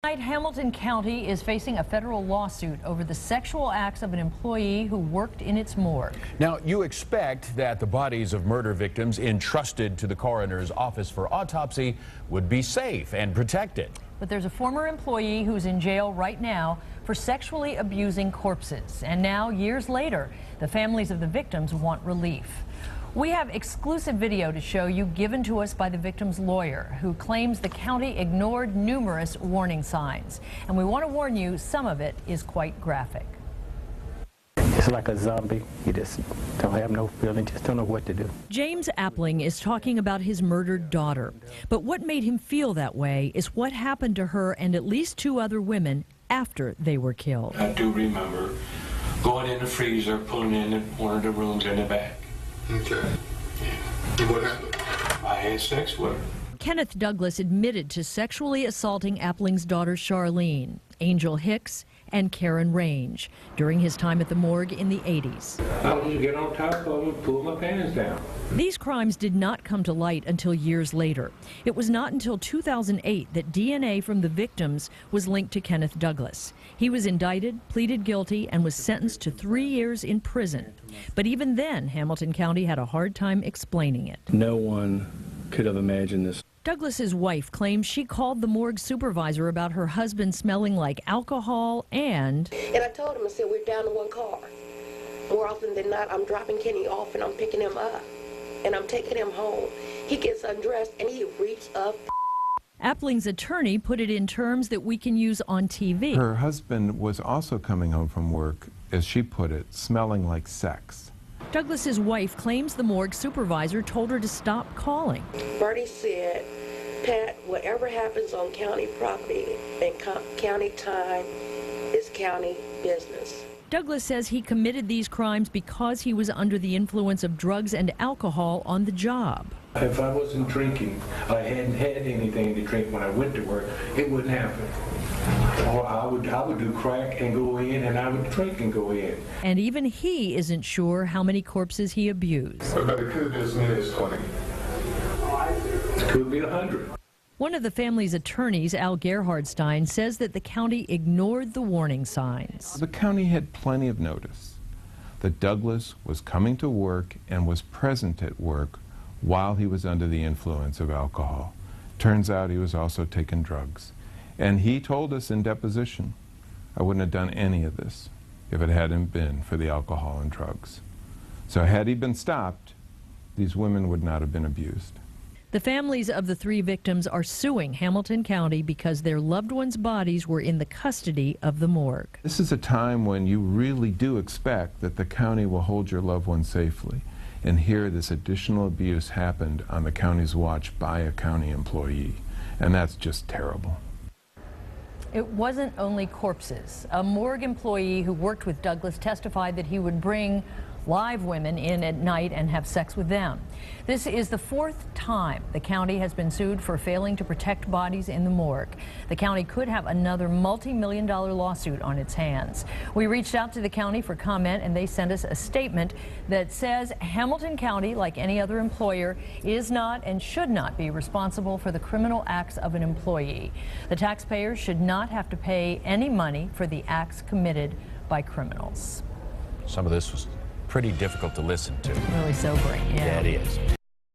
Tonight, Hamilton County is facing a federal lawsuit over the sexual acts of an employee who worked in its morgue. Now, you expect that the bodies of murder victims entrusted to the coroner's office for autopsy would be safe and protected. But there's a former employee who's in jail right now for sexually abusing corpses. And now, years later, the families of the victims want relief. We have exclusive video to show you given to us by the victim's lawyer, who claims the county ignored numerous warning signs. And we want to warn you, some of it is quite graphic. It's like a zombie. You just don't have no feeling, just don't know what to do. James Appling is talking about his murdered daughter. But what made him feel that way is what happened to her and at least two other women after they were killed. I do remember going in the freezer, pulling in one of the rooms in the back. Okay. And what happened? I had sex with her. Kenneth Douglas admitted to sexually assaulting Appling's daughter Charlene, Angel Hicks, and Karen Range during his time at the morgue in the 80s. I would just get on top of him and pull my pants down. These crimes did not come to light until years later. It was not until 2008 that DNA from the victims was linked to Kenneth Douglas. He was indicted, pleaded guilty, and was sentenced to 3 years in prison. But even then, Hamilton County had a hard time explaining it. No one could have imagined this. Douglas's wife claims she called the morgue supervisor about her husband smelling like alcohol and I told him, I said, we're down to one car. More often than not, I'm dropping Kenny off and I'm picking him up. And I'm taking him home. He gets undressed and he reaches up. Appling's attorney put it in terms that we can use on TV. Her husband was also coming home from work, as she put it, smelling like sex. Douglas's wife claims the morgue supervisor told her to stop calling. Bertie said, Pat, whatever happens on county property and county time is county business. Douglas says he committed these crimes because he was under the influence of drugs and alcohol on the job. If I wasn't drinking, I hadn't had anything to drink when I went to work, it wouldn't happen. Or I would do crack and go in, and I would drink and go in. And even he isn't sure how many corpses he abused. But it could be as many as 20. It could be 100. One of the family's attorneys, Al Gerhardstein, says that the county ignored the warning signs. The county had plenty of notice that Douglas was coming to work and was present at work while he was under the influence of alcohol. Turns out he was also taking drugs. And he told us in deposition, I wouldn't have done any of this if it hadn't been for the alcohol and drugs. So had he been stopped, these women would not have been abused. The families of the three victims are suing Hamilton County because their loved ones' bodies were in the custody of the morgue. This is a time when you really do expect that the county will hold your loved ones safely. And here, this additional abuse happened on the county's watch by a county employee. And that's just terrible. It wasn't only corpses. A morgue employee who worked with Douglas testified that he would bring live women in at night and have sex with them. This is the fourth time the county has been sued for failing to protect bodies in the morgue. The county could have another multi-million-dollar lawsuit on its hands. We reached out to the county for comment, and they sent us a statement that says Hamilton County, like any other employer, is not and should not be responsible for the criminal acts of an employee. The taxpayers should not have to pay any money for the acts committed by criminals. Some of this was pretty difficult to listen to. Really sobering, yeah. Yeah, it is.